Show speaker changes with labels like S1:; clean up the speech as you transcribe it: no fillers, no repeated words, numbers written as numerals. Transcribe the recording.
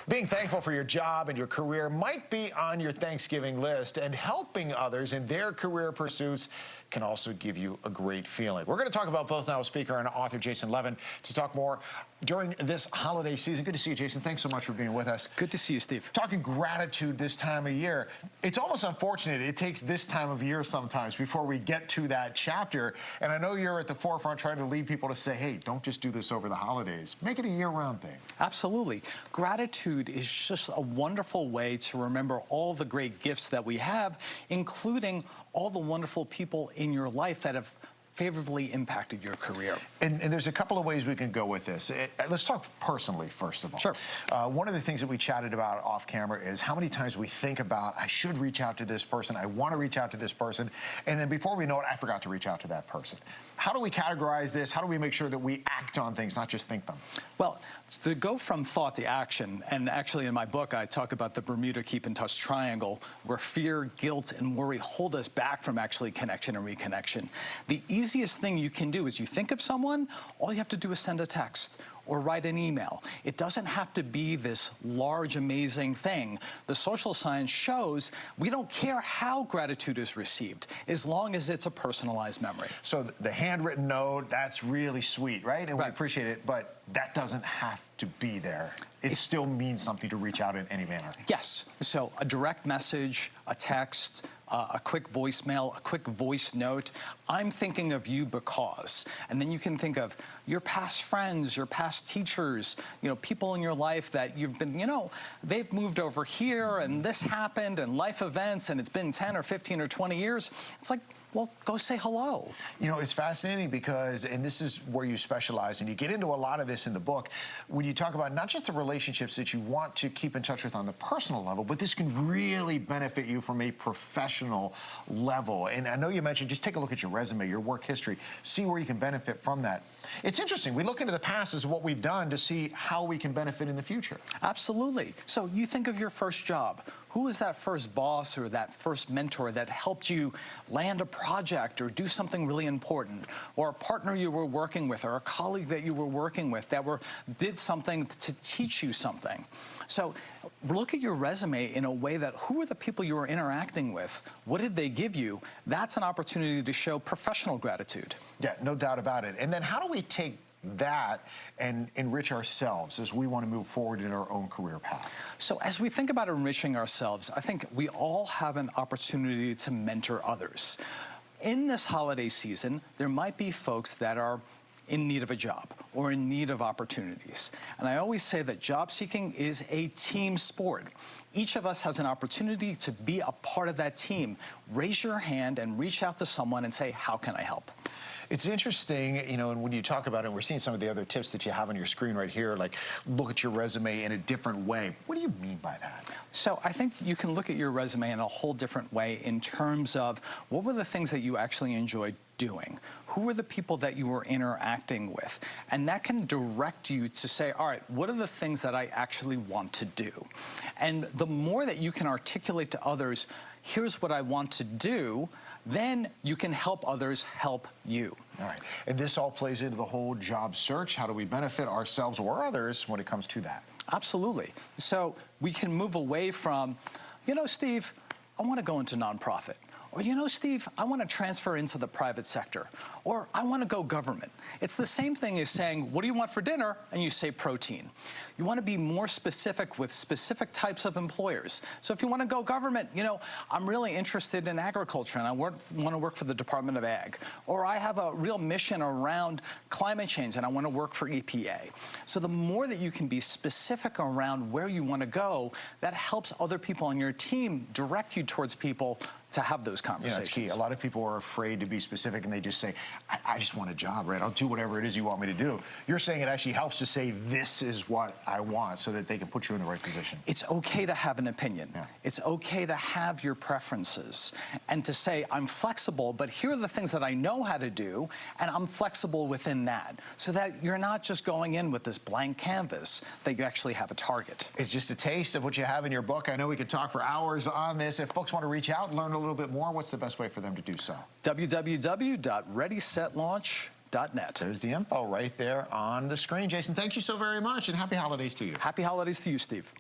S1: Being thankful for your job and your career might be on your Thanksgiving list, and helping others in their career pursuits can also give you a great feeling. We're going to talk about both now with speaker and author Jason Levin to talk more during this holiday season. Good to see you, Jason. Thanks so much for being with us.
S2: Good to see you, Steve.
S1: Talking gratitude this time of year. It's almost unfortunate it takes this time of year sometimes before we get to that chapter. And I know you're at the forefront trying to lead people to say, hey, don't just do this over the holidays. Make it a year-round thing.
S2: Absolutely. Gratitude is just a wonderful way to remember all the great gifts that we have, including all the wonderful people in your life that have favorably impacted your career.
S1: And there's a couple of ways we can go with this. Let's talk personally, first of all.
S2: Sure.
S1: One of the things that we chatted about off camera is how many times we think about, I should reach out to this person, I want to reach out to this person, and then before we know it, I forgot to reach out to that person. How do we categorize this? How do we make sure that we act on things, not just think them?
S2: Well, to go from thought to action, and actually in my book I talk about the Bermuda Keep in Touch triangle, where fear, guilt, and worry hold us back from actually connection and reconnection. The easiest thing you can do is you think of someone, all you have to do is send a text or write an email. It doesn't have to be this large, amazing thing. The social science shows we don't care how gratitude is received, as long as it's a personalized memory.
S1: So the handwritten note, that's really sweet, right? And we appreciate it, but that doesn't have to be there. It still means something to reach out in any manner.
S2: Yes. So a direct message, a text, a quick voicemail, a quick voice note. I'm thinking of you because. And then you can think of your past friends, your past teachers, people in your life that you've been, they've moved over here and this happened and life events and it's been 10 or 15 or 20 years. It's like, well, go say hello.
S1: It's fascinating because, and this is where you specialize, and you get into a lot of this in the book, when you talk about not just the relationships that you want to keep in touch with on the personal level, but this can really benefit you from a professional level. And I know you mentioned, just take a look at your resume, your work history, see where you can benefit from that. It's interesting. We look into the past as what we've done to see how we can benefit in the future.
S2: Absolutely. So you think of your first job. Who was that first boss or that first mentor that helped you land a project or do something really important, or a partner you were working with, or a colleague that you were working with that did something to teach you something? So look at your resume in a way that who are the people you were interacting with? What did they give you? That's an opportunity to show professional gratitude.
S1: Yeah, no doubt about it. And then how do we take that and enrich ourselves as we want to move forward in our own career path?
S2: So as we think about enriching ourselves, I think we all have an opportunity to mentor others. In this holiday season, there might be folks that are in need of a job or in need of opportunities. And I always say that job seeking is a team sport. Each of us has an opportunity to be a part of that team. Raise your hand and reach out to someone and say, how can I help?
S1: It's interesting, and when you talk about it, we're seeing some of the other tips that you have on your screen right here, like look at your resume in a different way. What do you mean by that?
S2: So I think you can look at your resume in a whole different way in terms of what were the things that you actually enjoyed doing? Who were the people that you were interacting with? And that can direct you to say, all right, what are the things that I actually want to do? And the more that you can articulate to others, here's what I want to do, then you can help others help you.
S1: All right. And this all plays into the whole job search. How do we benefit ourselves or others when it comes to that?
S2: Absolutely. So we can move away from, Steve, I want to go into nonprofit. Or, Steve, I want to transfer into the private sector. Or I want to go government. It's the same thing as saying, what do you want for dinner? And you say protein. You want to be more specific with specific types of employers. So if you want to go government, I'm really interested in agriculture and I want to work for the Department of Ag. Or I have a real mission around climate change and I want to work for EPA. So the more that you can be specific around where you want to go, that helps other people on your team direct you towards people to have those conversations.
S1: Yeah, that's key. A lot of people are afraid to be specific and they just say, I just want a job, right? I'll do whatever it is you want me to do. You're saying it actually helps to say, this is what I want, so that they can put you in the right position.
S2: It's okay to have an opinion.
S1: Yeah.
S2: It's okay to have your preferences and to say, I'm flexible, but here are the things that I know how to do, and I'm flexible within that, so that you're not just going in with this blank canvas, that you actually have a target.
S1: It's just a taste of what you have in your book. I know we could talk for hours on this. If folks want to reach out and learn a little bit more, what's the best way for them to do so?
S2: www.readysetlaunch.net.
S1: There's the info right there on the screen. Jason, thank you so very much, and happy holidays to you.
S2: Happy holidays to you, Steve.